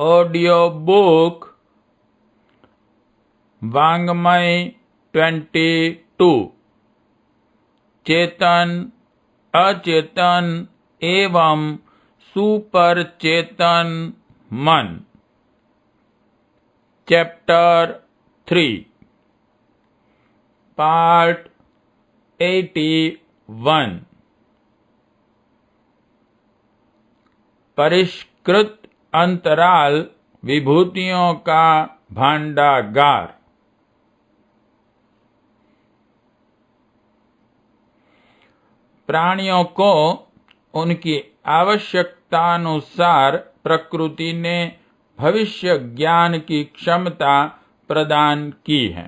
Audio book वाङ्मय 22 चेतन अचेतन एवं सुपर चेतन मन चैप्टर 3 पार्ट 81 परिष्कृत अंतराल विभूतियों का भांडागार। प्राणियों को उनकी आवश्यकतानुसार प्रकृति ने भविष्य ज्ञान की क्षमता प्रदान की है।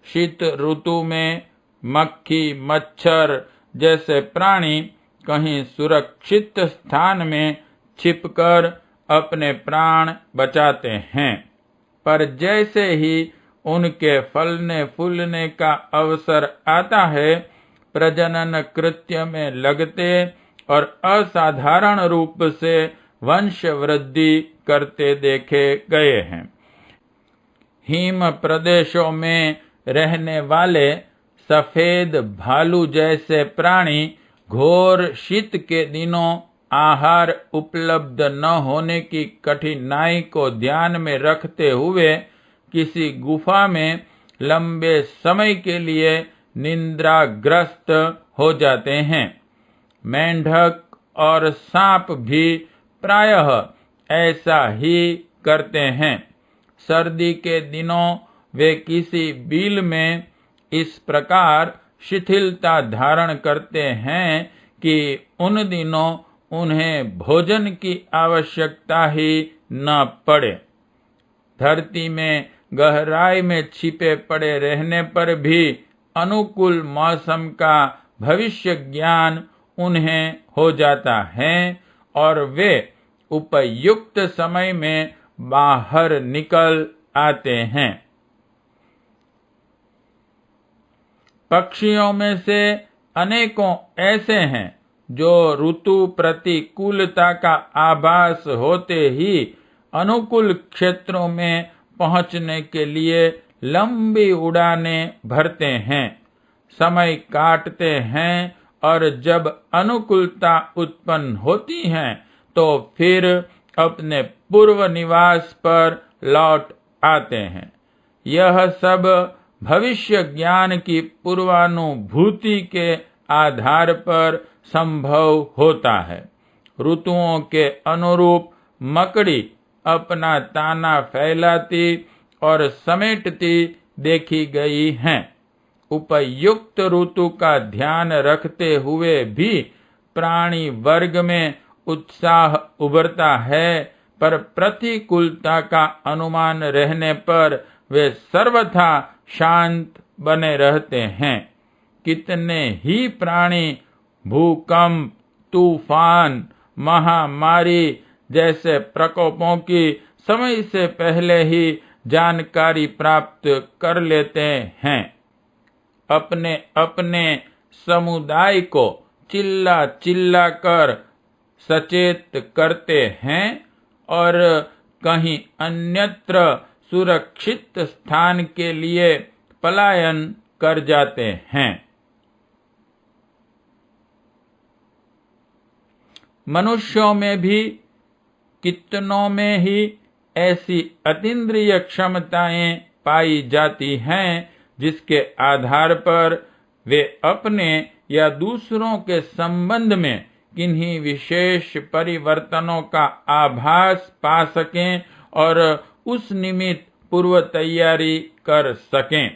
शीत ऋतु में मक्खी मच्छर जैसे प्राणी कहीं सुरक्षित स्थान में छिपकर अपने प्राण बचाते हैं, पर जैसे ही उनके फलने फूलने का अवसर आता है, प्रजनन कृत्य में लगते और असाधारण रूप से वंश वृद्धि करते देखे गए हैं। हिम प्रदेशों में रहने वाले सफेद भालू जैसे प्राणी घोर शीत के दिनों आहार उपलब्ध न होने की कठिनाई को ध्यान में रखते हुए किसी गुफा में लंबे समय के लिए निद्राग्रस्त हो जाते हैं। मेंढक और सांप भी प्रायः ऐसा ही करते हैं। सर्दी के दिनों वे किसी बिल में इस प्रकार शिथिलता धारण करते हैं कि उन दिनों उन्हें भोजन की आवश्यकता ही न पड़े। धरती में गहराई में छिपे पड़े रहने पर भी अनुकूल मौसम का भविष्य ज्ञान उन्हें हो जाता है और वे उपयुक्त समय में बाहर निकल आते हैं। पक्षियों में से अनेकों ऐसे हैं जो ऋतु प्रतिकूलता का आभास होते ही अनुकूल क्षेत्रों में पहुंचने के लिए लंबी उड़ानें भरते हैं, समय काटते हैं और जब अनुकूलता उत्पन्न होती है तो फिर अपने पूर्व निवास पर लौट आते हैं। यह सब भविष्य ज्ञान की पूर्वानुभूति के आधार पर संभव होता है। ऋतुओं के अनुरूप मकड़ी अपना ताना फैलाती और समेटती देखी गई हैं। उपयुक्त ऋतु का ध्यान रखते हुए भी प्राणी वर्ग में उत्साह उभरता है, पर प्रतिकूलता का अनुमान रहने पर वे सर्वथा शांत बने रहते हैं। कितने ही प्राणी भूकंप, तूफान, महामारी जैसे प्रकोपों की समय से पहले ही जानकारी प्राप्त कर लेते हैं। अपने अपने समुदाय को चिल्ला चिल्ला कर सचेत करते हैं और कहीं अन्यत्र सुरक्षित स्थान के लिए पलायन कर जाते हैं। मनुष्यों में भी कितनों में ही ऐसी अतीन्द्रिय क्षमताएं पाई जाती हैं जिसके आधार पर वे अपने या दूसरों के संबंध में किन्हीं विशेष परिवर्तनों का आभास पा सकें और उस निमित्त पूर्व तैयारी कर सकें।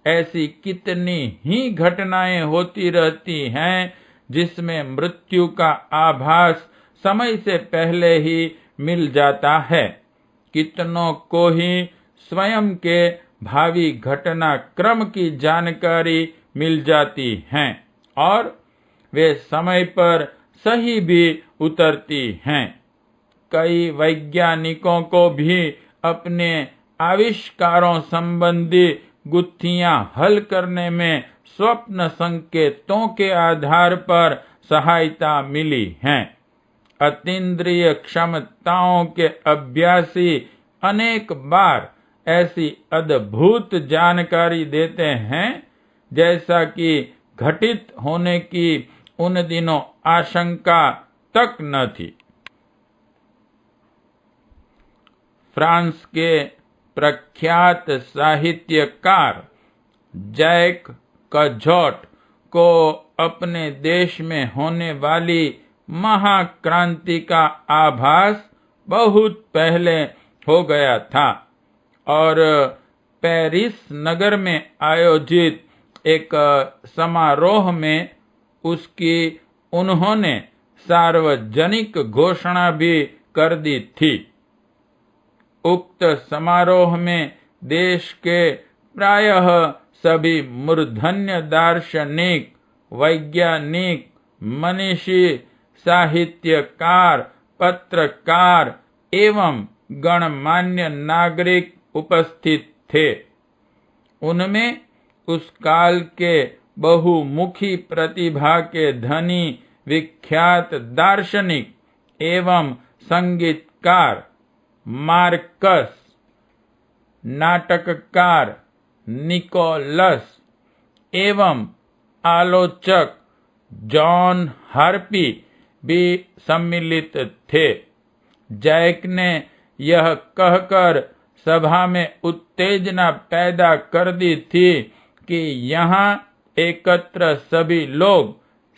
ऐसी कितनी ही घटनाएं होती रहती हैं जिसमें मृत्यु का आभास समय से पहले ही मिल जाता है। कितनों को ही स्वयं के भावी घटना क्रम की जानकारी मिल जाती है और वे समय पर सही भी उतरती हैं। कई वैज्ञानिकों को भी अपने आविष्कारों संबंधी गुत्थियां हल करने में स्वप्न संकेतों के आधार पर सहायता मिली है। अतीन्द्रिय क्षमताओं के अभ्यासी अनेक बार ऐसी अद्भुत जानकारी देते हैं जैसा कि घटित होने की उन दिनों आशंका तक न थी। फ्रांस के प्रख्यात साहित्यकार जैक कजोट को अपने देश में होने वाली महाक्रांति का आभास बहुत पहले हो गया था और पेरिस नगर में आयोजित एक समारोह में उसकी उन्होंने सार्वजनिक घोषणा भी कर दी थी। उक्त समारोह में देश के प्रायः सभी मूर्धन्य दार्शनिक, वैज्ञानिक, मनीषी, साहित्यकार, पत्रकार एवं गणमान्य नागरिक उपस्थित थे। उनमें उस काल के बहुमुखी प्रतिभा के धनी विख्यात दार्शनिक एवं संगीतकार मार्कस, नाटककार निकोलस एवं आलोचक जॉन हार्पी भी सम्मिलित थे। जैक ने यह कहकर सभा में उत्तेजना पैदा कर दी थी कि यहाँ एकत्र सभी लोग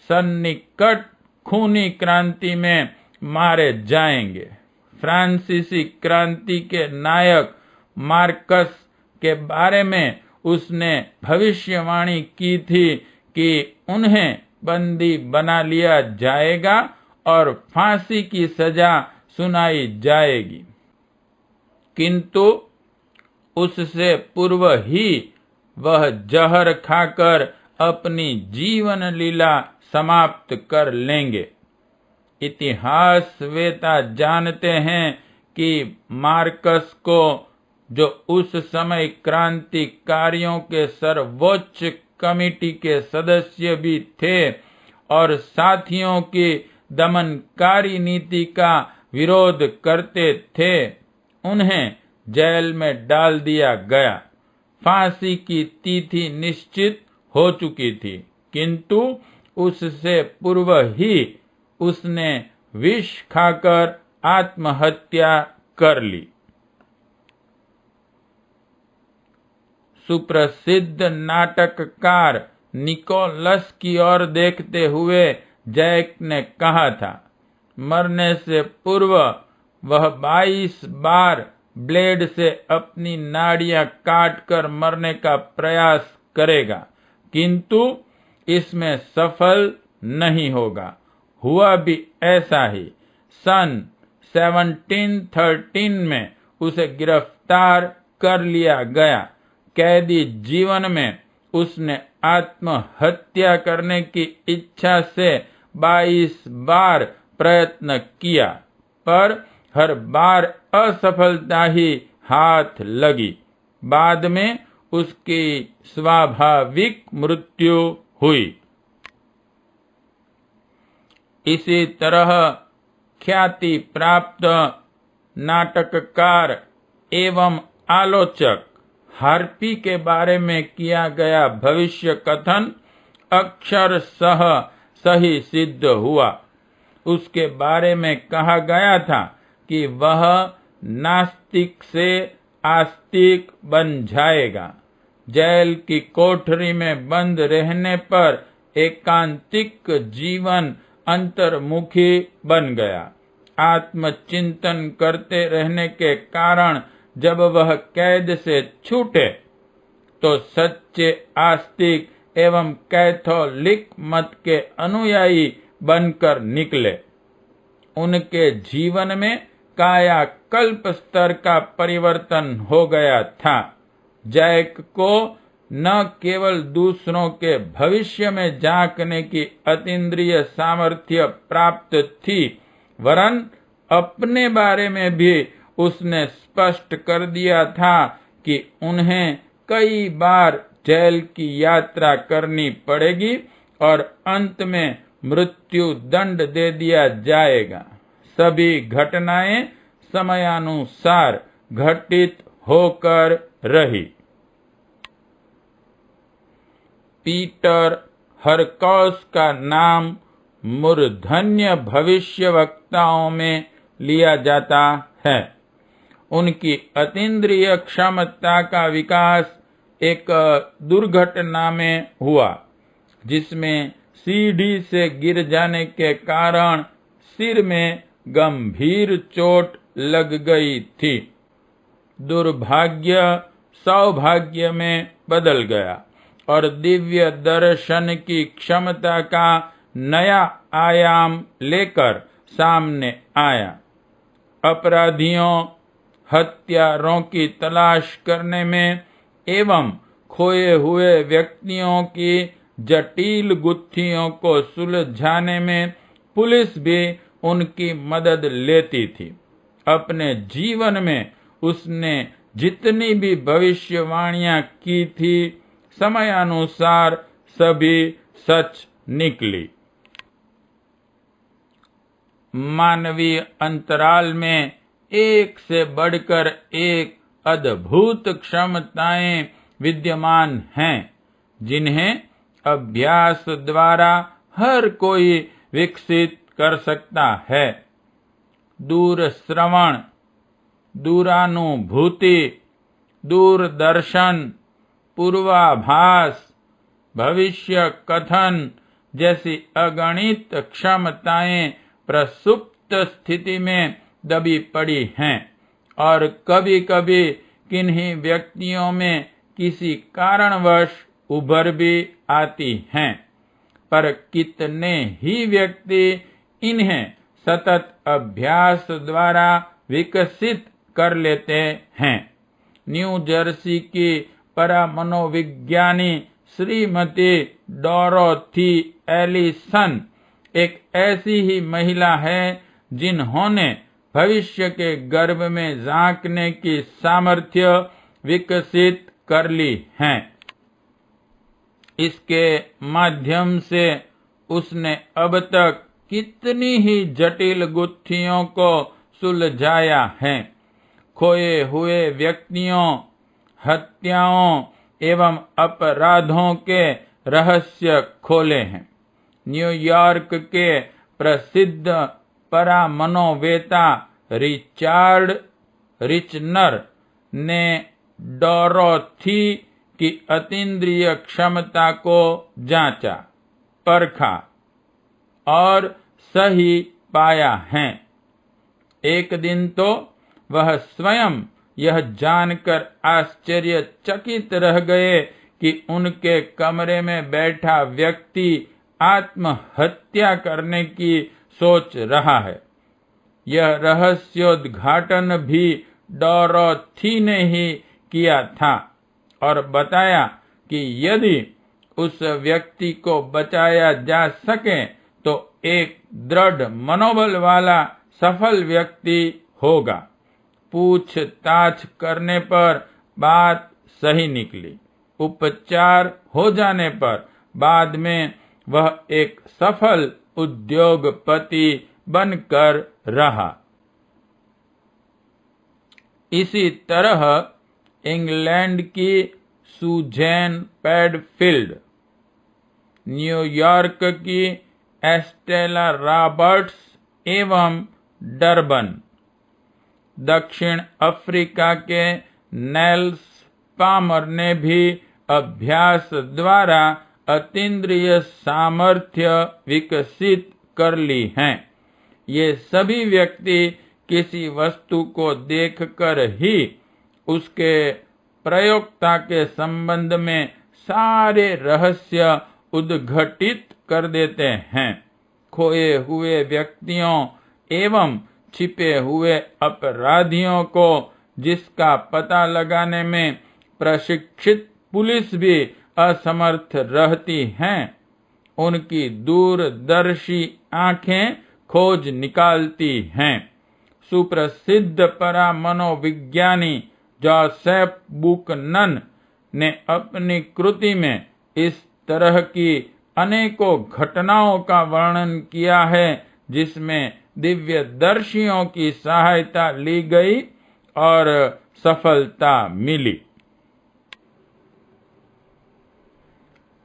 सन्निकट खूनी क्रांति में मारे जाएंगे। फ्रांसीसी क्रांति के नायक मार्कस के बारे में उसने भविष्यवाणी की थी कि उन्हें बंदी बना लिया जाएगा और फांसी की सजा सुनाई जाएगी, किंतु उससे पूर्व ही वह जहर खाकर अपनी जीवन लीला समाप्त कर लेंगे। इतिहासवेता जानते हैं कि मार्कस को, जो उस समय क्रांतिकारियों के सर्वोच्च कमेटी के सदस्य भी थे और साथियों की दमनकारी नीति का विरोध करते थे, उन्हें जेल में डाल दिया गया। फांसी की तिथि निश्चित हो चुकी थी, किंतु उससे पूर्व ही उसने विष खाकर आत्महत्या कर ली। सुप्रसिद्ध नाटककार निकोलस की ओर देखते हुए जैक ने कहा था, मरने से पूर्व वह 22 बार ब्लेड से अपनी नाड़ियां काटकर मरने का प्रयास करेगा, किंतु इसमें सफल नहीं होगा। हुआ भी ऐसा ही। सन 1713 में उसे गिरफ्तार कर लिया गया। कैदी जीवन में उसने आत्महत्या करने की इच्छा से 22 बार प्रयत्न किया, पर हर बार असफलता ही हाथ लगी। बाद में उसकी स्वाभाविक मृत्यु हुई। इसी तरह ख्याति प्राप्त नाटककार एवं आलोचक हार्पी के बारे में किया गया भविष्य कथन अक्षरशः सही सिद्ध हुआ। उसके बारे में कहा गया था कि वह नास्तिक से आस्तिक बन जाएगा। जेल की कोठरी में बंद रहने पर एकांतिक जीवन अंतर्मुखी बन गया। आत्मचिंतन करते रहने के कारण जब वह कैद से छूटे तो सच्चे आस्तिक एवं कैथोलिक मत के अनुयायी बनकर निकले। उनके जीवन में कायाकल्प स्तर का परिवर्तन हो गया था। जैक को न केवल दूसरों के भविष्य में झांकने की अतीन्द्रिय सामर्थ्य प्राप्त थी, वरन अपने बारे में भी उसने स्पष्ट कर दिया था कि उन्हें कई बार जेल की यात्रा करनी पड़ेगी और अंत में मृत्यु दंड दे दिया जाएगा। सभी घटनाएं समयानुसार घटित होकर रही। पीटर हरकॉस का नाम मूर्धन्य भविष्यवक्ताओं में लिया जाता है। उनकी अतीन्द्रिय क्षमता का विकास एक दुर्घटना में हुआ, जिसमें सीढ़ी से गिर जाने के कारण सिर में गंभीर चोट लग गई थी। दुर्भाग्य सौभाग्य में बदल गया और दिव्य दर्शन की क्षमता का नया आयाम लेकर सामने आया। अपराधियों, हत्यारों की तलाश करने में एवं खोए हुए व्यक्तियों की जटिल गुत्थियों को सुलझाने में पुलिस भी उनकी मदद लेती थी। अपने जीवन में उसने जितनी भी भविष्यवाणियां की थी, समयानुसार सभी सच निकली। मानवीय अंतराल में एक से बढ़कर एक अद्भुत क्षमताएं विद्यमान हैं, जिन्हें अभ्यास द्वारा हर कोई विकसित कर सकता है। दूरश्रवण, दूरानुभूति, दूरदर्शन, पूर्वाभास, भविष्य कथन जैसी अगणित क्षमताएं प्रसुप्त स्थिति में दबी पड़ी हैं और कभी कभी किन्हीं व्यक्तियों में किसी कारणवश उभर भी आती हैं, पर कितने ही व्यक्ति इन्हें सतत अभ्यास द्वारा विकसित कर लेते हैं। न्यू जर्सी की परामनोविज्ञानी श्रीमती डोरोथी एलिसन एक ऐसी ही महिला है जिन्होंने भविष्य के गर्भ में झांकने की सामर्थ्य विकसित कर ली है। इसके माध्यम से उसने अब तक कितनी ही जटिल गुत्थियों को सुलझाया है। खोए हुए व्यक्तियों, हत्याओं एवं अपराधों के रहस्य खोले हैं। न्यूयॉर्क के प्रसिद्ध परामनोवेता रिचार्ड रिचनर ने डोरोथी की अतीन्द्रिय क्षमता को जांचा, परखा और सही पाया है। एक दिन तो वह स्वयं यह जानकर आश्चर्यचकित रह गए कि उनके कमरे में बैठा व्यक्ति आत्महत्या करने की सोच रहा है। यह रहस्योद्घाटन भी डोरोथी ने ही किया था और बताया कि यदि उस व्यक्ति को बचाया जा सके तो एक दृढ़ मनोबल वाला सफल व्यक्ति होगा। पूछताछ करने पर बात सही निकली। उपचार हो जाने पर बाद में वह एक सफल उद्योगपति बनकर रहा। इसी तरह इंग्लैंड की सुजैन पैडफील्ड, न्यूयॉर्क की एस्टेला रॉबर्ट्स एवं डरबन, दक्षिण अफ्रीका के नेल्स पामर ने भी अभ्यास द्वारा अतीन्द्रिय सामर्थ्य विकसित कर ली हैं। ये सभी व्यक्ति किसी वस्तु को देखकर ही उसके प्रयोक्ता के संबंध में सारे रहस्य उद्घटित कर देते हैं। खोए हुए व्यक्तियों एवं छिपे हुए अपराधियों को जिसका पता लगाने में प्रशिक्षित पुलिस भी असमर्थ रहती हैं, उनकी दूरदर्शी आंखें खोज निकालती हैं। सुप्रसिद्ध परामनोविज्ञानी जोसेफ बुकनन ने अपनी कृति में इस तरह की अनेकों घटनाओं का वर्णन किया है, जिसमें दिव्य दर्शियों की सहायता ली गई और सफलता मिली।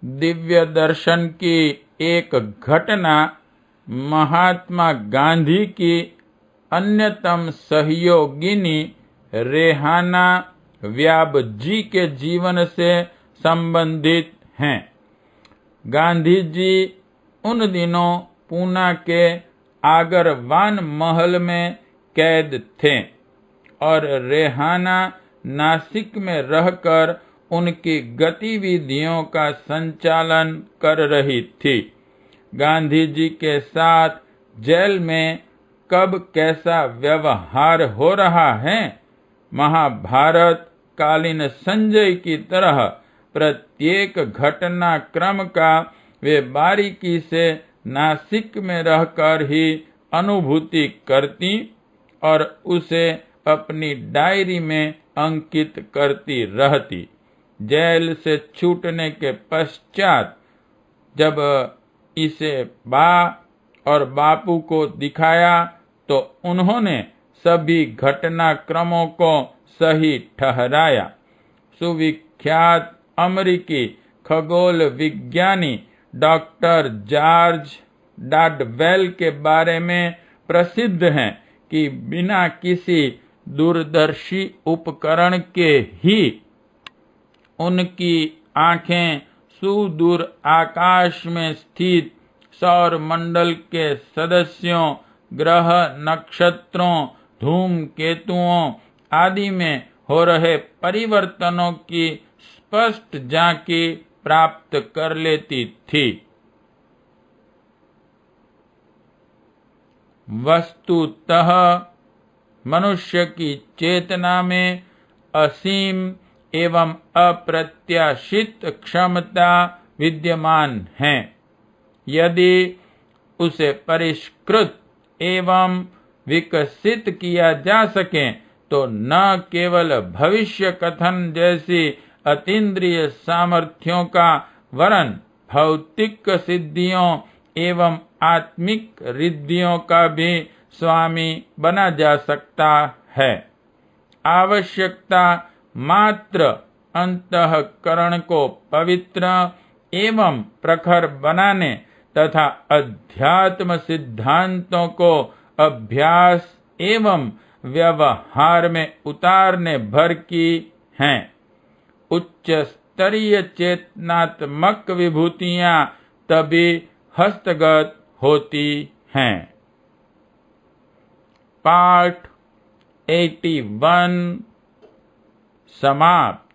दिव्य दर्शन की एक घटना महात्मा गांधी की अन्यतम सहयोगिनी रेहाना व्याबजी के जीवन से संबंधित हैं। गांधी जी उन दिनों पूना के आगरवान महल में कैद थे और रेहाना नासिक में रहकर उनकी गतिविधियों का संचालन कर रही थी। गांधी जी के साथ जेल में कब कैसा व्यवहार हो रहा है, महाभारत कालीन संजय की तरह प्रत्येक घटनाक्रम का वे बारीकी से नासिक में रहकर ही अनुभूति करती और उसे अपनी डायरी में अंकित करती रहती। जेल से छूटने के पश्चात जब इसे बा और बापू को दिखाया तो उन्होंने सभी घटनाक्रमों को सही ठहराया। सुविख्यात अमेरिकी खगोल विज्ञानी डॉक्टर जॉर्ज डॉडवेल के बारे में प्रसिद्ध है कि बिना किसी दूरदर्शी उपकरण के ही उनकी आंखें सुदूर आकाश में स्थित सौर मंडल के सदस्यों, ग्रह, नक्षत्रों, धूमकेतुओं आदि में हो रहे परिवर्तनों की स्पष्ट झांकी प्राप्त कर लेती थी। वस्तुतः मनुष्य की चेतना में असीम एवं अप्रत्याशित क्षमता विद्यमान है। यदि उसे परिष्कृत एवं विकसित किया जा सके तो न केवल भविष्य कथन जैसी अतीन्द्रिय सामर्थ्यों का वरन भौतिक सिद्धियों एवं आत्मिक रिद्धियों का भी स्वामी बना जा सकता है। आवश्यकता मात्र अंतःकरण को पवित्र एवं प्रखर बनाने तथा अध्यात्म सिद्धांतों को अभ्यास एवं व्यवहार में उतारने भर की हैं। उच्च स्तरीय चेतनात्मक विभूतियां तभी हस्तगत होती हैं। पाठ 81 समाप्त।